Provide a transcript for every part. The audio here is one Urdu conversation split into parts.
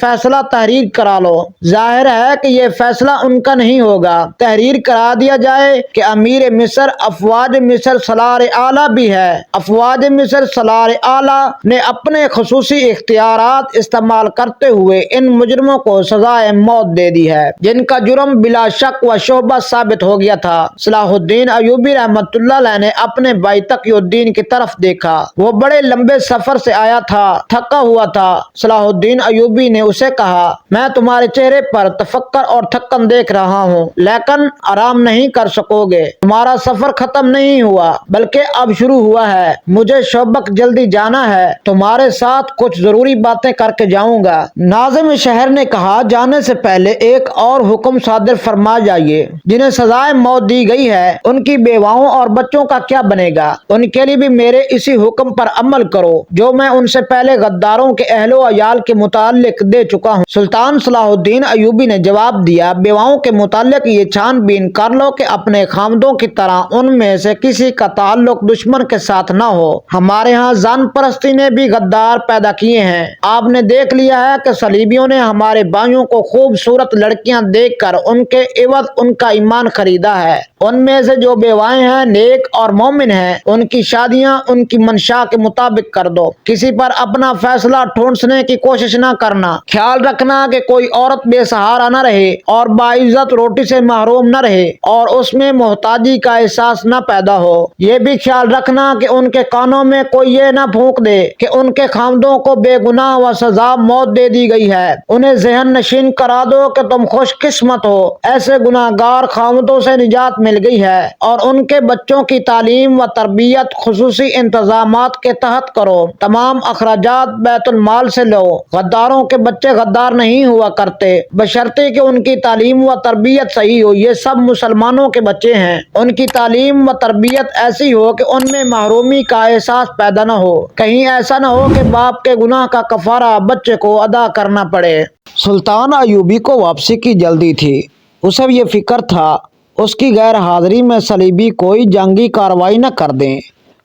فیصلہ تحریر کرا لو۔ ظاہر ہے کہ یہ فیصلہ ان کا نہیں ہوگا۔ تحریر کرا دیا جائے کہ امیر مصر افواج مصر سالار اعلیٰ بھی ہے۔ افواج مصر سالار اعلیٰ نے اپنے خصوصی اختیارات استعمال کرتے ہوئے ان مجرموں کو سزائے موت دے دی ہے، جن کا جرم بلا شک و شبہ ثابت ہو گیا تھا۔ صلاح الدین ایوبی رحمۃ اللہ علیہ نے اپنے بھائی تقی الدین کی طرف دیکھا۔ وہ بڑے لمبے سفر سے آیا تھا، تھکا ہوا تھا۔ صلاح الدین ایوبی نے اسے کہا، میں تمہارے چہرے پر تفکر اور تھکن دیکھ رہا ہوں، لیکن آرام نہیں کر سکو گے۔ تمہارا سفر ختم نہیں ہوا بلکہ اب شروع ہوا ہے۔ مجھے شوبک جلدی جانا ہے، تمہارے ساتھ کچھ ضروری باتیں کر کے جاؤں گا۔ ناظم شہر نے کہا، جانے سے پہلے ایک اور حکم صادر فرما جائیے۔ جنہیں سزائے موت دی گئی ہے ان کی بیواؤں اور بچوں کا کیا بنے گا؟ ان کے لیے بھی میرے اسی حکم پر عمل کرو جو میں ان سے پہلے غداروں کے اہل و عیال کے متعلق دے چکا ہوں۔ سلطان صلاح الدین ایوبی نے جواب دیا، بیواؤں کے متعلق یہ چھان بین کر لو کہ اپنے خامدوں کی طرح ان میں سے کسی کا تعلق دشمن کے ساتھ نہ ہو۔ ہمارے ہاں زن پرستی نے بھی غدار پیدا کیے ہیں۔ آپ نے دیکھ لیا ہے کہ صلیبیوں نے ہمارے بھائیوں کو خوبصورت لڑکیاں دیکھ کر ان کے عوض ان کا ایمان خریدا ہے۔ ان میں سے جو بیوائیں ہیں نیک اور مومن ہیں، ان کی شادیاں ان کی منشا کے مطابق کر دو۔ کسی پر اپنا فیصلہ ٹھونسنے کی کوشش نہ کرنا۔ خیال رکھنا کہ کوئی عورت بے سہارا نہ رہے اور باعزت روٹی سے محروم نہ رہے اور اس میں محتاجی کا احساس نہ پیدا ہو۔ یہ بھی خیال رکھنا کہ ان کے کانوں میں کوئی یہ نہ پھونک دے کہ ان کے خامدوں کو بے گناہ و سزا موت دے دی گئی ہے۔ انہیں ذہن نشین کرا دو کہ تم خوش قسمت ہو، ایسے گناہگار خامدوں سے نجات مل گئی ہے، اور ان کے بچوں کی تعلیم و تربیت خصوصی انتظامات کے تحت کرو۔ تمام اخراجات بیت المال سے لو۔ غداروں کے بچے غدار نہیں ہوا کرتے، بشرطے کہ ان کی تعلیم و تربیت صحیح ہو۔ یہ سب مسلمانوں کے بچے ہیں، ان کی تعلیم و تربیت ایسی ہو کہ ان میں محرومی کا احساس پیدا نہ ہو۔ کہیں ایسا نہ ہو کہ باپ کے گناہ کا کفارہ بچے کو ادا کرنا پڑے۔ سلطان ایوبی کو واپسی کی جلدی تھی۔ اسے یہ فکر تھا اس کی غیر حاضری میں صلیبی کوئی جنگی کارروائی نہ کر دیں۔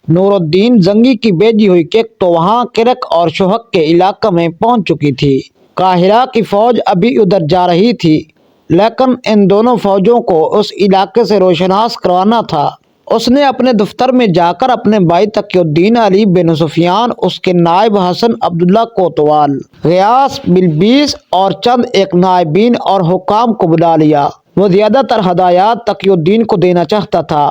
نور الدین زنگی کی بھیجی ہوئی کیک تو وہاں کرک اور شوہک کے علاقے میں پہنچ چکی تھی۔ قاہرہ کی فوج ابھی ادھر جا رہی تھی، لیکن ان دونوں فوجوں کو اس علاقے سے روشناس کروانا تھا۔ اس نے اپنے دفتر میں جا کر اپنے بھائی تقی الدین علی بن سفیان، اس کے نائب حسن عبداللہ کوتوال، غیاث بلبیس اور چند ایک نائبین اور حکام کو بلا لیا۔ وہ زیادہ تر ہدایات تقی الدین کو دینا چاہتا تھا۔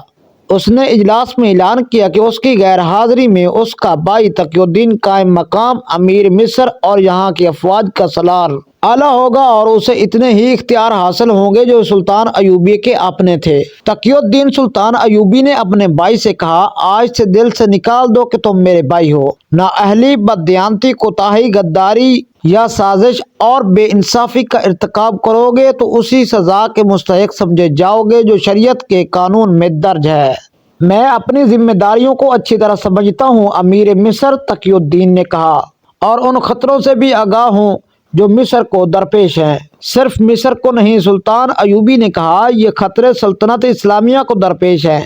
اس نے اجلاس میں اعلان کیا کہ اس کی غیر حاضری میں اس کا بھائی تقی الدین قائم مقام امیر مصر اور یہاں کی افواج کا سالار اعلیٰ ہوگا، اور اسے اتنے ہی اختیار حاصل ہوں گے جو سلطان ایوبی کے اپنے تھے۔ تقی الدین سلطان ایوبی نے اپنے بھائی سے کہا، آج سے دل سے نکال دو کہ تم میرے بھائی ہو۔ نااہلی، بددیانتی، کوتاہی، غداری یا سازش اور بے انصافی کا ارتکاب کرو گے تو اسی سزا کے مستحق سمجھے جاؤ گے جو شریعت کے قانون میں درج ہے۔ میں اپنی ذمہ داریوں کو اچھی طرح سمجھتا ہوں، امیر مصر تقی الدین نے کہا، اور ان خطروں سے بھی آگاہ ہوں جو مصر کو درپیش ہیں۔ صرف مصر کو نہیں، سلطان ایوبی نے کہا، یہ خطرے سلطنت اسلامیہ کو درپیش ہیں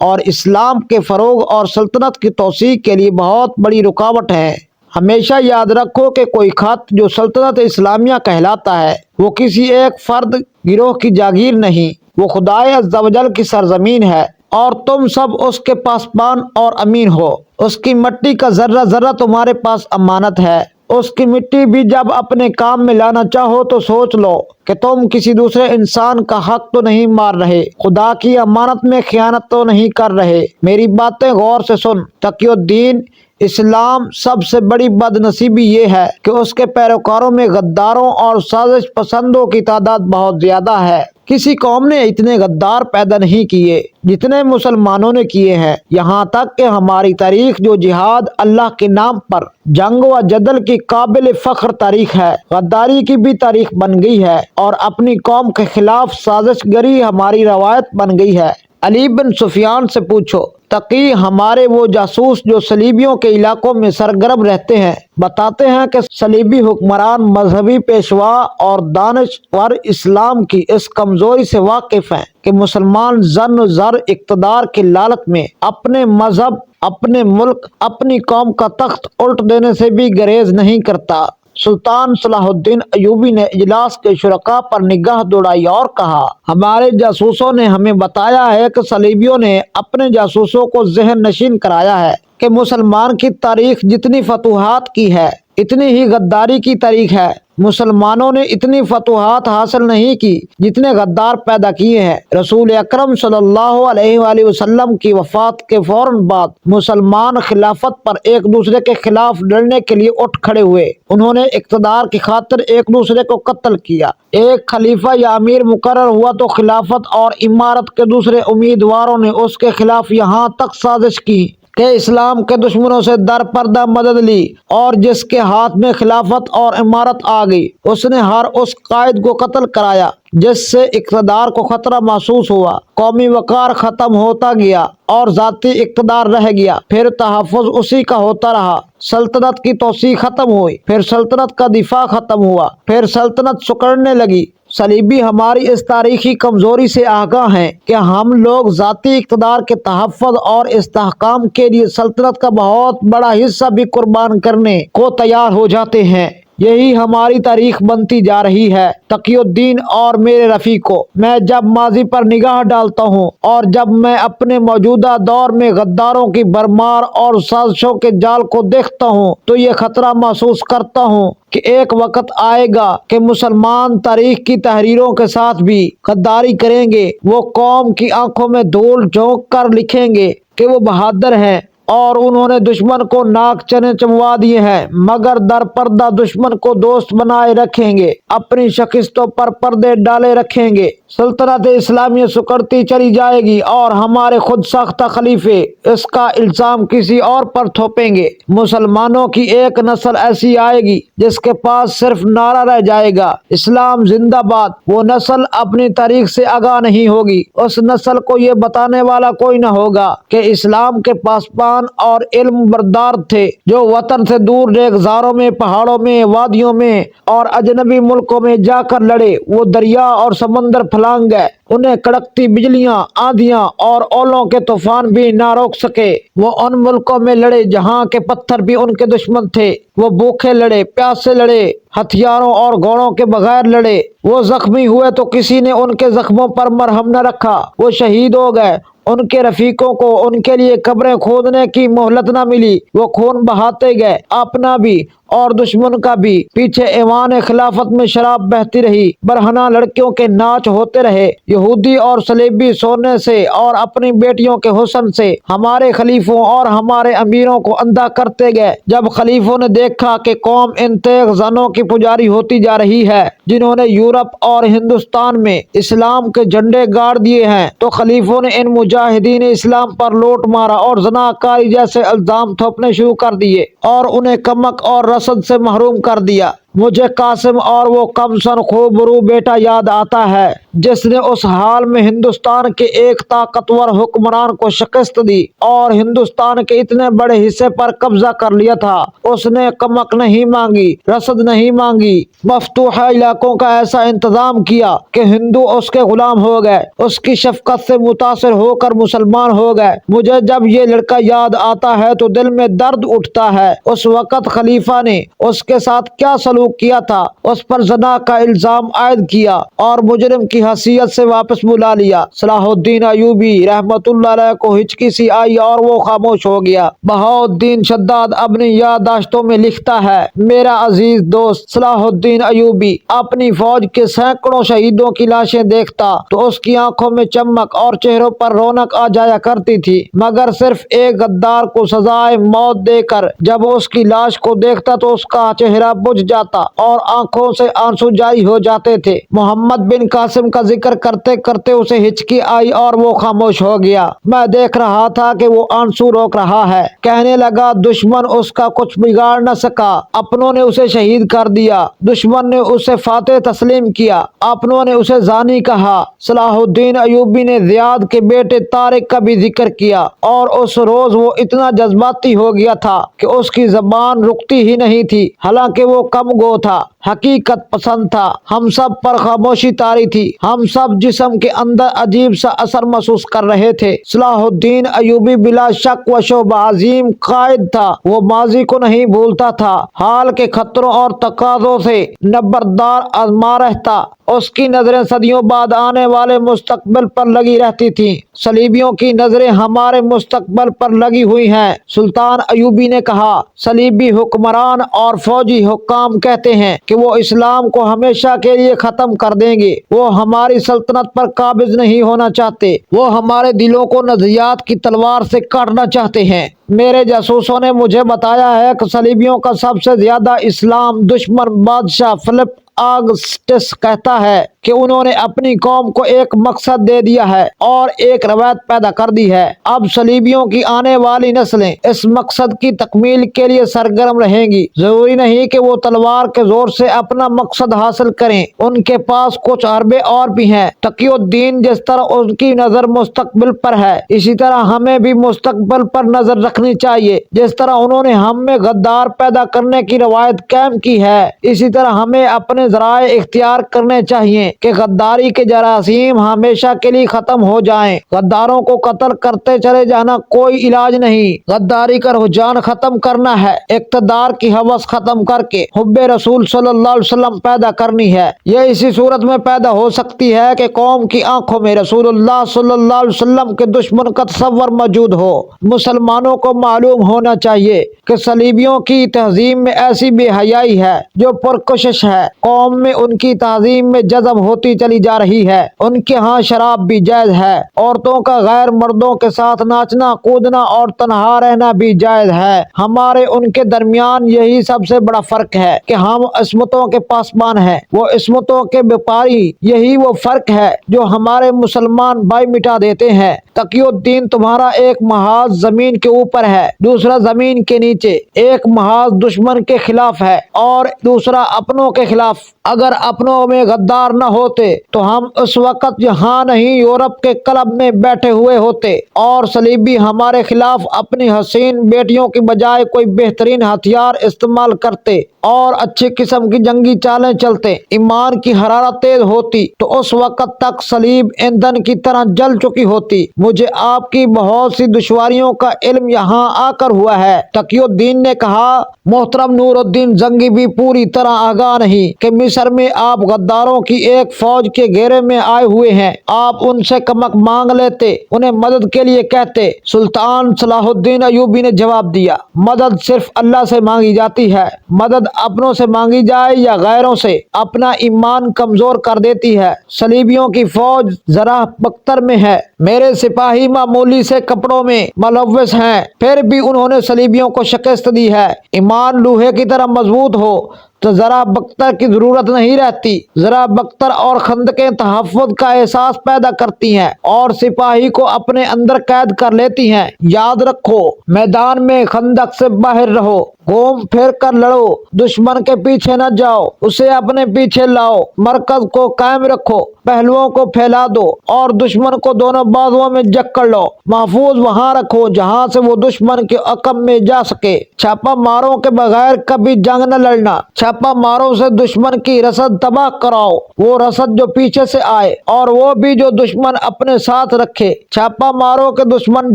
اور اسلام کے فروغ اور سلطنت کی توسیع کے لیے بہت بڑی رکاوٹ ہے۔ ہمیشہ یاد رکھو کہ کوئی خط جو سلطنت اسلامیہ کہلاتا ہے وہ کسی ایک فرد گروہ کی جاگیر نہیں، وہ خدائے عز و جل کی سرزمین ہے، اور تم سب اس کے پاسبان اور امین ہو۔ اس کی مٹی کا ذرہ ذرہ تمہارے پاس امانت ہے۔ اس کی مٹی بھی جب اپنے کام میں لانا چاہو تو سوچ لو کہ تم کسی دوسرے انسان کا حق تو نہیں مار رہے، خدا کی امانت میں خیانت تو نہیں کر رہے۔ میری باتیں غور سے سن تقی الدین، اسلام سب سے بڑی بد نصیبی یہ ہے کہ اس کے پیروکاروں میں غداروں اور سازش پسندوں کی تعداد بہت زیادہ ہے۔ کسی قوم نے اتنے غدار پیدا نہیں کیے جتنے مسلمانوں نے کیے ہیں، یہاں تک کہ ہماری تاریخ جو جہاد اللہ کے نام پر جنگ و جدل کی قابل فخر تاریخ ہے، غداری کی بھی تاریخ بن گئی ہے، اور اپنی قوم کے خلاف سازش گری ہماری روایت بن گئی ہے۔ علی بن سفیان سے پوچھو، تقی ہمارے وہ جاسوس جو صلیبیوں کے علاقوں میں سرگرم رہتے ہیں بتاتے ہیں کہ صلیبی حکمران مذہبی پیشوا اور دانشور اسلام کی اس کمزوری سے واقف ہیں کہ مسلمان زن و زر اقتدار کی لالچ میں اپنے مذہب، اپنے ملک، اپنی قوم کا تخت الٹ دینے سے بھی گریز نہیں کرتا۔ سلطان صلاح الدین ایوبی نے اجلاس کے شرکاء پر نگاہ دوڑائی اور کہا، ہمارے جاسوسوں نے ہمیں بتایا ہے کہ صلیبیوں نے اپنے جاسوسوں کو ذہن نشین کرایا ہے کہ مسلمان کی تاریخ جتنی فتوحات کی ہے اتنی ہی غداری کی تاریخ ہے۔ مسلمانوں نے اتنی فتوحات حاصل نہیں کی جتنے غدار پیدا کیے ہیں۔ رسول اکرم صلی اللہ علیہ وآلہ وسلم کی وفات کے فوراً بعد مسلمان خلافت پر ایک دوسرے کے خلاف لڑنے کے لیے اٹھ کھڑے ہوئے۔ انہوں نے اقتدار کی خاطر ایک دوسرے کو قتل کیا۔ ایک خلیفہ یا امیر مقرر ہوا تو خلافت اور امارت کے دوسرے امیدواروں نے اس کے خلاف یہاں تک سازش کی کہ اسلام کے دشمنوں سے در پردہ مدد لی، اور جس کے ہاتھ میں خلافت اور امارت آ گئی اس نے ہر اس قائد کو قتل کرایا جس سے اقتدار کو خطرہ محسوس ہوا۔ قومی وقار ختم ہوتا گیا اور ذاتی اقتدار رہ گیا، پھر تحفظ اسی کا ہوتا رہا۔ سلطنت کی توسیع ختم ہوئی، پھر سلطنت کا دفاع ختم ہوا، پھر سلطنت سکڑنے لگی۔ صلیبی ہماری اس تاریخی کمزوری سے آگاہ ہیں کہ ہم لوگ ذاتی اقتدار کے تحفظ اور استحکام کے لیے سلطنت کا بہت بڑا حصہ بھی قربان کرنے کو تیار ہو جاتے ہیں۔ یہی ہماری تاریخ بنتی جا رہی ہے۔ تقی الدین اور میرے رفیقو، میں جب ماضی پر نگاہ ڈالتا ہوں اور جب میں اپنے موجودہ دور میں غداروں کی بھرمار اور سازشوں کے جال کو دیکھتا ہوں تو یہ خطرہ محسوس کرتا ہوں کہ ایک وقت آئے گا کہ مسلمان تاریخ کی تحریروں کے ساتھ بھی غداری کریں گے۔ وہ قوم کی آنکھوں میں دھول جھونک کر لکھیں گے کہ وہ بہادر ہیں اور انہوں نے دشمن کو ناک چنے چموا دیے ہیں، مگر در پردہ دشمن کو دوست بنائے رکھیں گے، اپنی شکستوں پر پردے ڈالے رکھیں گے۔ سلطنت اسلامیہ سکڑتی چلی جائے گی اور ہمارے خود ساختہ خلیفے اس کا الزام کسی اور پر تھوپیں گے۔ مسلمانوں کی ایک نسل ایسی آئے گی جس کے پاس صرف نعرہ رہ جائے گا، اسلام زندہ باد۔ وہ نسل اپنی تاریخ سے آگاہ نہیں ہوگی۔ اس نسل کو یہ بتانے والا کوئی نہ ہوگا کہ اسلام کے پاسبان اور علم بردار تھے جو وطن سے دور ریگزاروں میں، پہاڑوں میں، وادیوں میں اور اجنبی ملکوں میں جا کر لڑے۔ وہ دریا اور سمندر پھلانگ گئے، انہیں کڑکتی بجلیاں، آندھیاں اور اولوں کے طوفان بھی نہ روک سکے۔ وہ ان ملکوں میں لڑے جہاں کے پتھر بھی ان کے دشمن تھے۔ وہ بھوکے لڑے، پیاسے لڑے، ہتھیاروں اور گھوڑوں کے بغیر لڑے۔ وہ زخمی ہوئے تو کسی نے ان کے زخموں پر مرہم نہ رکھا۔ وہ شہید ہو گئے، ان کے رفیقوں کو ان کے لیے قبریں کھودنے کی مہلت نہ ملی۔ وہ خون بہاتے گئے، اپنا بھی اور دشمن کا بھی۔ پیچھے ایوان خلافت میں شراب بہتی رہی، برہنہ لڑکیوں کے ناچ ہوتے رہے۔ یہودی اور صلیبی سونے سے اور اپنی بیٹیوں کے حسن سے ہمارے خلیفوں اور ہمارے امیروں کو اندھا کرتے گئے۔ جب خلیفوں نے دیکھا کہ قوم ان تیغ زنوں کی پجاری ہوتی جا رہی ہے جنہوں نے یورپ اور ہندوستان میں اسلام کے جھنڈے گاڑ دیے ہیں، تو خلیفوں نے ان مجاہدین اسلام پر لوٹ مارا اور زناکاری جیسے الزام تھوپنے شروع کر دیے اور انہیں کمک اور رسد سے محروم کر دیا۔ مجھے قاسم اور وہ کم سن خوبرو بیٹا یاد آتا ہے جس نے اس حال میں ہندوستان کے ایک طاقتور حکمران کو شکست دی اور ہندوستان کے اتنے بڑے حصے پر قبضہ کر لیا تھا۔ اس نے کمک نہیں مانگی، رسد نہیں مانگی، مفتوحہ علاقوں کا ایسا انتظام کیا کہ ہندو اس کے غلام ہو گئے، اس کی شفقت سے متاثر ہو کر مسلمان ہو گئے۔ مجھے جب یہ لڑکا یاد آتا ہے تو دل میں درد اٹھتا ہے۔ اس وقت خلیفہ نے اس کے ساتھ کیا سلوک کیا تھا، اس پر زنا کا الزام عائد کیا اور مجرم کی حیثیت سے واپس بلا لیا۔ صلاح الدین ایوبی رحمت اللہ علیہ کو ہچکی سی آئی اور وہ خاموش ہو گیا۔ بہاؤالدین شداد اپنی یادداشتوں میں لکھتا ہے، میرا عزیز دوست صلاح الدین ایوبی اپنی فوج کے سینکڑوں شہیدوں کی لاشیں دیکھتا تو اس کی آنکھوں میں چمک اور چہروں پر رونق آ جایا کرتی تھی، مگر صرف ایک غدار کو سزائے موت دے کر جب اس کی لاش کو دیکھتا تو اس کا چہرہ بجھ جاتا اور آنکھوں سے آنسو جاری ہو جاتے تھے۔ محمد بن قاسم کا ذکر کرتے کرتے اسے ہچکی آئی اور وہ خاموش ہو گیا۔ میں دیکھ رہا تھا کہ وہ آنسو روک رہا ہے۔ کہنے لگا، دشمن اس کا کچھ بگاڑ نہ سکا، اپنوں نے اسے شہید کر دیا۔ دشمن نے اسے فاتح تسلیم کیا، اپنوں نے اسے زانی کہا۔ صلاح الدین ایوبی نے زیاد کے بیٹے طارق کا بھی ذکر کیا اور اس روز وہ اتنا جذباتی ہو گیا تھا کہ اس کی زبان رکتی ہی نہیں تھی، حالانکہ وہ کم گو تھا۔ حقیقت پسند تھا، ہم سب پر خاموشی طاری تھی، ہم سب جسم کے اندر عجیب سا اثر محسوس کر رہے تھے۔ صلاح الدین ایوبی بلا شک و شبہ عظیم قائد تھا، وہ ماضی کو نہیں بھولتا تھا، حال کے خطروں اور تقاضوں سے نبردار آزما رہتا، اس کی نظریں صدیوں بعد آنے والے مستقبل پر لگی رہتی تھیں۔ صلیبیوں کی نظریں ہمارے مستقبل پر لگی ہوئی ہیں، سلطان ایوبی نے کہا۔ صلیبی حکمران اور فوجی حکام کہتے ہیں کہ وہ اسلام کو ہمیشہ کے لیے ختم کر دیں گے، وہ ہماری سلطنت پر قابض نہیں ہونا چاہتے، وہ ہمارے دلوں کو نظریات کی تلوار سے کاٹنا چاہتے ہیں۔ میرے جاسوسوں نے مجھے بتایا ہے کہ صلیبیوں کا سب سے زیادہ اسلام دشمن بادشاہ فلپ آگسٹس کہتا ہے کہ انہوں نے اپنی قوم کو ایک مقصد دے دیا ہے اور ایک روایت پیدا کر دی ہے۔ اب صلیبیوں کی آنے والی نسلیں اس مقصد کی تکمیل کے لیے سرگرم رہیں گی۔ ضروری نہیں کہ وہ تلوار کے زور سے اپنا مقصد حاصل کریں، ان کے پاس کچھ حربے اور بھی ہیں۔ تقی الدین جس طرح ان کی نظر مستقبل پر ہے، اسی طرح ہمیں بھی مستقبل پر نظر رکھنی چاہیے۔ جس طرح انہوں نے ہم میں غدار پیدا کرنے کی روایت قائم کی ہے، اسی طرح ہمیں اپنے ذرائع اختیار کرنے چاہیے کہ غداری کے جراثیم ہمیشہ کے لیے ختم ہو جائیں۔ غداروں کو قتل کرتے چلے جانا کوئی علاج نہیں، غداری کا رجحان ختم کرنا ہے، اقتدار کی ہوس ختم کر کے حب رسول صلی اللہ علیہ وسلم پیدا کرنی ہے۔ یہ اسی صورت میں پیدا ہو سکتی ہے کہ قوم کی آنکھوں میں رسول اللہ صلی اللہ علیہ وسلم کے دشمن کا تصور موجود ہو۔ مسلمانوں کو معلوم ہونا چاہیے کہ صلیبیوں کی تہذیب میں ایسی بے حیائی ہے جو پرکشش ہے، قوم میں ان کی تعظیم میں جذب ہوتی چلی جا رہی ہے۔ ان کے ہاں شراب بھی جائز ہے، عورتوں کا غیر مردوں کے ساتھ ناچنا کودنا اور تنہا رہنا بھی جائز ہے۔ ہمارے ان کے درمیان یہی سب سے بڑا فرق ہے کہ ہم عصمتوں کے پاسبان ہیں، وہ عصمتوں کے بیپاری۔ یہی وہ فرق ہے جو ہمارے مسلمان بھائی مٹا دیتے ہیں۔ تقی الدین تمہارا ایک محاذ زمین کے اوپر ہے، دوسرا زمین کے نیچے، ایک محاذ دشمن کے خلاف ہے اور دوسرا اپنوں کے خلاف۔ اگر اپنوں میں غدار نہ ہوتے تو ہم اس وقت یہاں نہیں یورپ کے کلب میں بیٹھے ہوئے ہوتے، اور صلیبی ہمارے خلاف اپنی حسین بیٹیوں کی بجائے کوئی بہترین ہتھیار استعمال کرتے اور اچھی قسم کی جنگی چالیں چلتے، ایمان کی حرارت تیز ہوتی تو اس وقت تک صلیب ایندھن کی طرح جل چکی ہوتی۔ مجھے آپ کی بہت سی دشواریوں کا علم یہاں آ کر ہوا ہے، تقی الدین نے کہا۔ محترم نور الدین زنگی بھی پوری طرح آگاہ نہیں کہ مصر میں آپ غداروں کی ایک فوج کے گھیرے میں آئے ہوئے ہیں، آپ ان سے کمک مانگ لیتے، انہیں مدد کے لیے کہتے۔ سلطان صلاح الدین ایوبی نے جواب دیا، مدد صرف اللہ سے مانگی جاتی ہے، مدد اپنوں سے مانگی جائے یا غیروں سے اپنا ایمان کمزور کر دیتی ہے۔ صلیبیوں کی فوج ذرا بختر میں ہے، میرے سپاہی معمولی سے کپڑوں میں ملوث ہیں، پھر بھی انہوں نے صلیبیوں کو شکست دی ہے۔ ایمان لوہے کی طرح مضبوط ہو تو ذرا بختر کی ضرورت نہیں رہتی، ذرا بختر اور خندقیں تحفظ کا احساس پیدا کرتی ہیں اور سپاہی کو اپنے اندر قید کر لیتی ہیں۔ یاد رکھو، میدان میں خندق سے باہر رہو، گھوم پھر کر لڑو، دشمن کے پیچھے نہ جاؤ، اسے اپنے پیچھے لاؤ، مرکز کو قائم رکھو، پہلوؤں کو پھیلا دو اور دشمن کو دونوں بازوؤں میں جکڑ لو، محفوظ وہاں رکھو جہاں سے وہ دشمن کے عقب میں جا سکے۔ چھاپا ماروں کے بغیر کبھی جنگ نہ لڑنا، چھاپا ماروں سے دشمن کی رسد تباہ کراؤ، وہ رسد جو پیچھے سے آئے اور وہ بھی جو دشمن اپنے ساتھ رکھے۔ چھاپا ماروں کے دشمن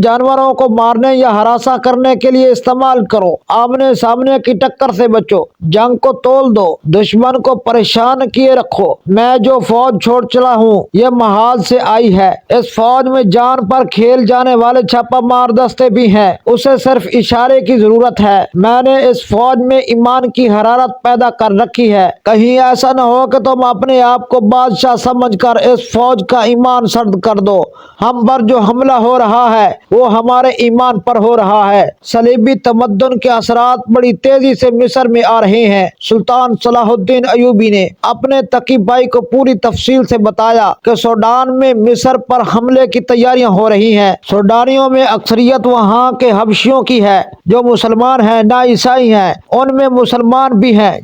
جانوروں کو مارنے یا ہراساں کرنے کے لیے استعمال کرو، آمنے سامنے کی ٹکر سے بچو، جنگ کو تول دو، دشمن کو پریشان کیے رکھو۔ میں جو فوج چھوڑ چلا ہوں یہ محاذ سے آئی ہے، اس فوج میں جان پر کھیل جانے والے چھاپا مار دستے بھی ہیں، اسے صرف اشارے کی ضرورت ہے۔ میں نے اس فوج میں ایمان کی حرارت پیدا کر رکھی ہے، کہیں ایسا نہ ہو کہ تم اپنے آپ کو بادشاہ سمجھ کر اس فوج کا ایمان سرد کر دو۔ ہم پر جو حملہ ہو رہا ہے وہ ہمارے ایمان پر ہو رہا ہے۔ صلیبی تمدن کے اثرات بڑی تیزی سے مصر میں آ رہے ہیں۔ سلطان صلاح الدین ایوبی نے اپنے تقی بھائی کو پوری تفصیل سے بتایا کہ سوڈان میں مصر پر حملے کی تیاریاں ہو رہی ہیں۔ سوڈانیوں میں اکثریت وہاں کے حبشیوں کی ہے جو مسلمان ہیں نہ عیسائی ہیں، ان میں مسلمان بھی ہیں